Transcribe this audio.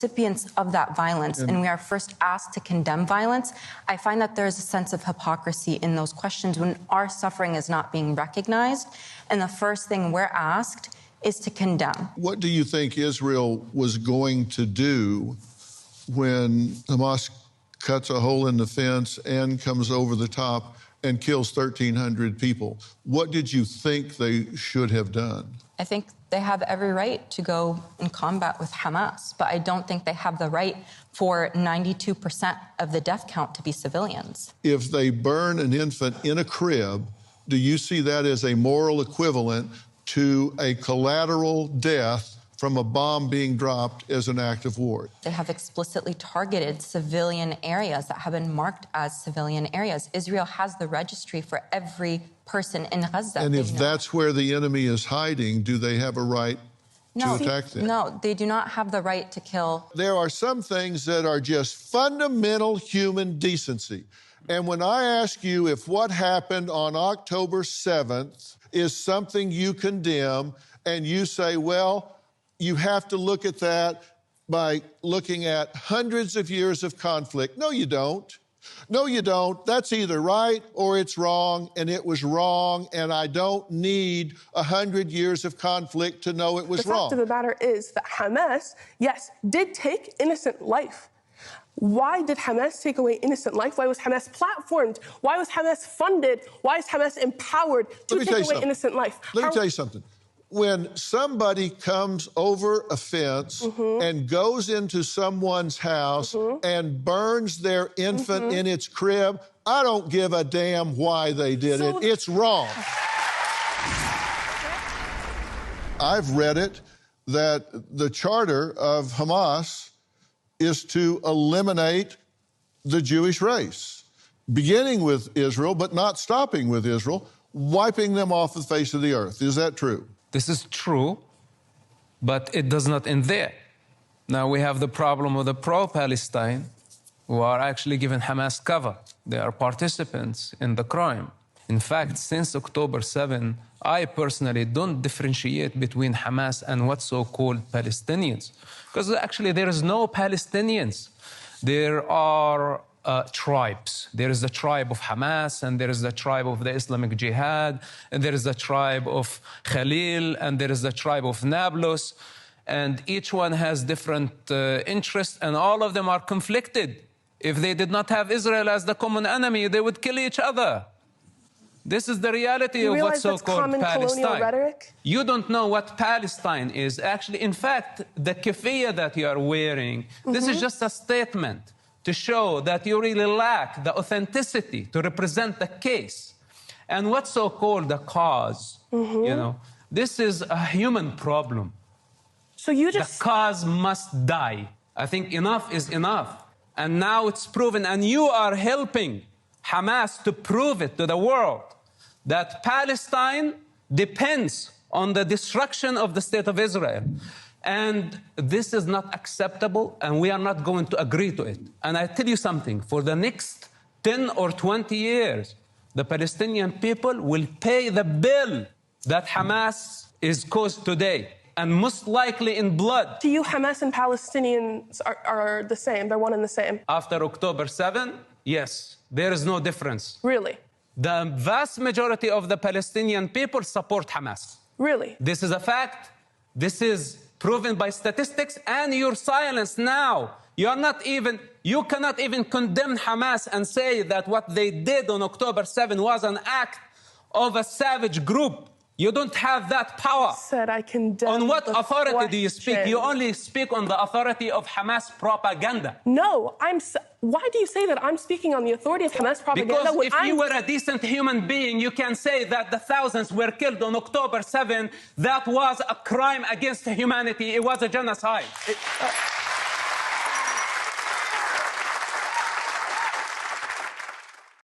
recipients of that violence, and we are first asked to condemn violence, I find that there's a sense of hypocrisy in those questions when our suffering is not being recognized, and the first thing we're asked is to condemn. What do you think Israel was going to do when Hamas cuts a hole in the fence and comes over the top and kills 1,300 people? What did you think they should have done? I think they have every right to go in combat with Hamas, but I don't think they have the right for 92% of the death count to be civilians. If they burn an infant in a crib, do you see that as a moral equivalent to a collateral death from a bomb being dropped as an act of war? They have explicitly targeted civilian areas that have been marked as civilian areas. Israel has the registry for every person in Gaza. And if that's where the enemy is hiding, do they have a right to attack them? No, they do not have the right to kill. There are some things that are just fundamental human decency. And when I ask you if what happened on October 7th is something you condemn, and you say, well, you have to look at that by looking at hundreds of years of conflict. No, you don't. No, you don't. That's either right or it's wrong, and it was wrong, and I don't need 100 years of conflict to know it was wrong. The fact of the matter is that Hamas, yes, did take innocent life. Why did Hamas take away innocent life? Why was Hamas platformed? Why was Hamas funded? Why is Hamas empowered to take away innocent life? Let me tell you something. When somebody comes over a fence and goes into someone's house and burns their infant in its crib, I don't give a damn why they did it. It's wrong. I've read it that the charter of Hamas is to eliminate the Jewish race, beginning with Israel, but not stopping with Israel, wiping them off the face of the earth. Is that true? This is true, but it does not end there. Now we have the problem of the pro-Palestine who are actually giving Hamas cover. They are participants in the crime. In fact, since October 7, I personally don't differentiate between Hamas and what's so-called Palestinians. Because actually there is no Palestinians. There are tribes. There is the tribe of Hamas, and there is the tribe of the Islamic Jihad, and there is the tribe of Khalil, and there is the tribe of Nablus, and each one has different interests, and all of them are conflicted. If they did not have Israel as the common enemy, they would kill each other. This is the reality of what's so-called Palestine. You don't know what Palestine is. Actually, in fact, the keffiyeh that you are wearing, this is just a statement to show that you really lack the authenticity to represent the case. And what's so-called the cause, you know, this is a human problem. So you just... The cause must die. I think enough is enough. And now it's proven, and you are helping Hamas to prove it to the world, that Palestine depends on the destruction of the state of Israel. And this is not acceptable, and we are not going to agree to it. And I tell you something, for the next 10 or 20 years, the Palestinian people will pay the bill that Hamas is caused today, and most likely in blood. To you, Hamas and Palestinians are the same, they're one and the same? After October 7, yes, there is no difference. Really? The vast majority of the Palestinian people support Hamas. Really? This is a fact. This is proven by statistics, and your silence now. You cannot even condemn Hamas and say that what they did on October 7 was an act of a savage group. You don't have that power. Said I condemn. On what authority do you speak? You only speak on the authority of Hamas propaganda. No, why do you say that I'm speaking on the authority of Hamas propaganda? Because if you were a decent human being, you can say that the thousands were killed on October 7. That was a crime against humanity. It was a genocide.